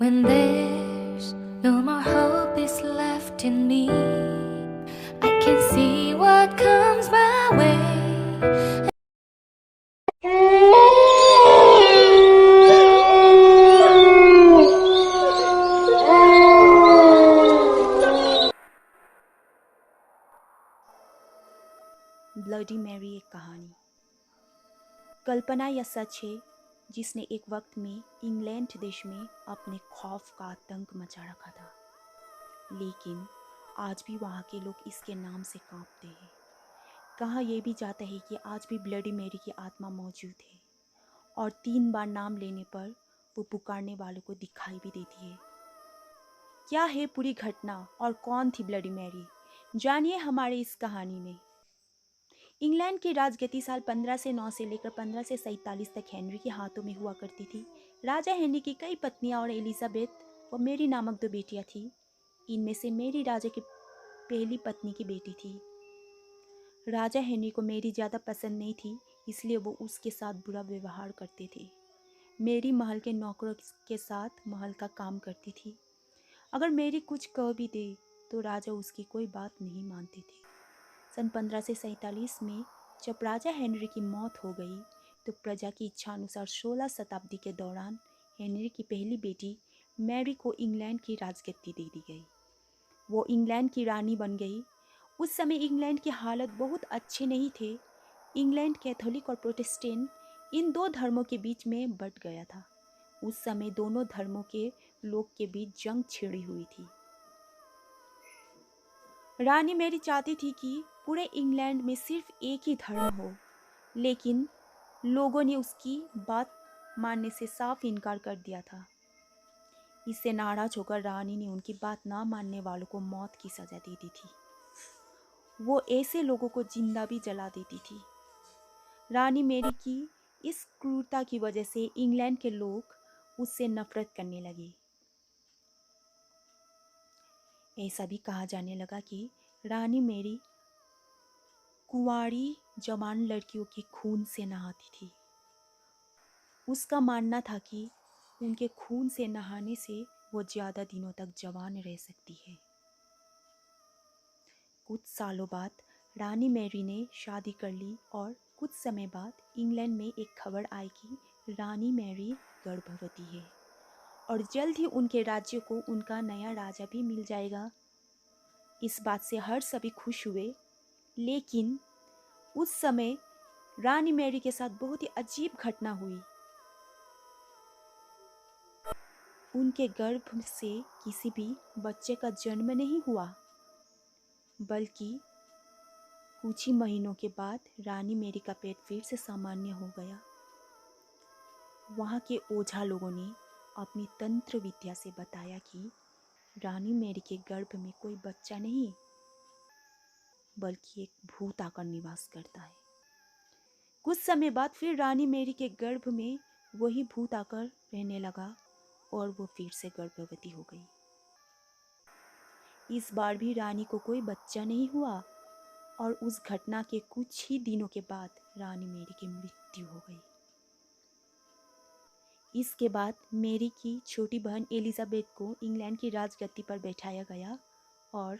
When there's no more hope is left in me, I can see what comes my way. Bloody Mary एक कहानी। कल्पना या सच है जिसने एक वक्त में इंग्लैंड देश में अपने खौफ का आतंक मचा रखा था, लेकिन आज भी वहाँ के लोग इसके नाम से कांपते हैं। कहा यह भी जाता है कि आज भी ब्लडी मैरी की आत्मा मौजूद है और 3 बार नाम लेने पर वो पुकारने वालों को दिखाई भी देती है। क्या है पूरी घटना और कौन थी ब्लडी मैरी, जानिए हमारे इस कहानी में। इंग्लैंड की राजगद्दी साल 1509 से लेकर 1547 तक हेनरी के हाथों में हुआ करती थी। राजा हेनरी की कई पत्नियां और एलिजाबेथ व मेरी नामक 2 बेटियां थीं। इनमें से मेरी राजा की पहली पत्नी की बेटी थी। राजा हेनरी को मेरी ज़्यादा पसंद नहीं थी, इसलिए वो उसके साथ बुरा व्यवहार करते थे। मेरी महल के नौकरों के साथ महल का काम करती थी। अगर मेरी कुछ कह भी दे तो राजा उसकी कोई बात नहीं मानते थे। सन 1547 में जब राजा हेनरी की मौत हो गई तो प्रजा की इच्छा अनुसार 16 शताब्दी के दौरान हेनरी की पहली बेटी मैरी को इंग्लैंड की राजगद्दी दे दी गई। वो इंग्लैंड की रानी बन गई। उस समय इंग्लैंड की हालत बहुत अच्छे नहीं थे। इंग्लैंड कैथोलिक और प्रोटेस्टेंट इन 2 धर्मों के बीच में बंट गया था। उस समय दोनों धर्मों के लोग के बीच जंग छिड़ी हुई थी। रानी मैरी चाहती थी कि पूरे इंग्लैंड में सिर्फ एक ही धर्म हो, लेकिन लोगों ने उसकी बात मानने से साफ इनकार कर दिया था। इससे नाराज होकर रानी ने उनकी बात ना मानने वालों को मौत की सजा दे दी थी। वो ऐसे लोगों को जिंदा भी जला देती थी। रानी मैरी की इस क्रूरता की वजह से इंग्लैंड के लोग उससे नफरत करने लगे। ऐसा भी कहा जाने लगा कि रानी मैरी कुंवारी जवान लड़कियों के खून से नहाती थी। उसका मानना था कि उनके खून से नहाने से वो ज़्यादा दिनों तक जवान रह सकती है। कुछ सालों बाद रानी मैरी ने शादी कर ली और कुछ समय बाद इंग्लैंड में एक खबर आई कि रानी मैरी गर्भवती है और जल्द ही उनके राज्य को उनका नया राजा भी मिल जाएगा। इस बात से हर सभी खुश हुए, लेकिन उस समय रानी मैरी के साथ बहुत ही अजीब घटना हुई। उनके गर्भ से किसी भी बच्चे का जन्म नहीं हुआ, बल्कि कुछ ही महीनों के बाद रानी मैरी का पेट फिर से सामान्य हो गया। वहाँ के ओझा लोगों ने अपनी तंत्र विद्या से बताया कि रानी मैरी के गर्भ में कोई बच्चा नहीं, बल्कि एक भूत आकर निवास करता है। कुछ समय बाद फिर रानी मैरी के गर्भ में वही भूत आकर रहने लगा और वो फिर से गर्भवती हो गई। इस बार भी रानी को कोई बच्चा नहीं हुआ और उस घटना के कुछ ही दिनों के बाद रानी मैरी की मृत्यु हो गई। इसके बाद मैरी की छोटी बहन एलिजाबेथ को इंग्लैंड की राजगद्दी पर बैठाया गया और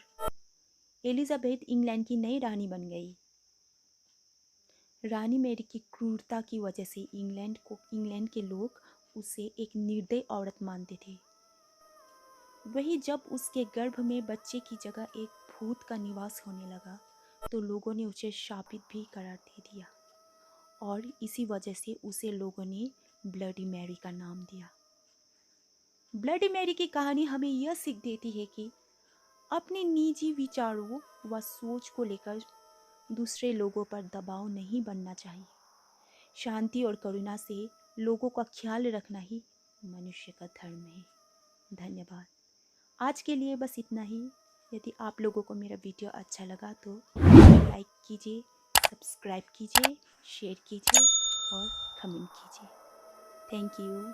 एलिजाबेथ इंग्लैंड की नई रानी बन गई। रानी मैरी की क्रूरता की वजह से इंग्लैंड के लोग उसे एक निर्दयी औरत मानते थे। वही जब उसके गर्भ में बच्चे की जगह एक भूत का निवास होने लगा तो लोगों ने उसे शापित भी करार दे दिया और इसी वजह से उसे लोगों ने ब्लडी मैरी का नाम दिया। ब्लडी मैरी की कहानी हमें यह सीख देती है कि अपने निजी विचारों व सोच को लेकर दूसरे लोगों पर दबाव नहीं बनना चाहिए। शांति और करुणा से लोगों का ख्याल रखना ही मनुष्य का धर्म है। धन्यवाद। आज के लिए बस इतना ही। यदि आप लोगों को मेरा वीडियो अच्छा लगा तो लाइक कीजिए, सब्सक्राइब कीजिए, शेयर कीजिए और कमेंट कीजिए। Thank you.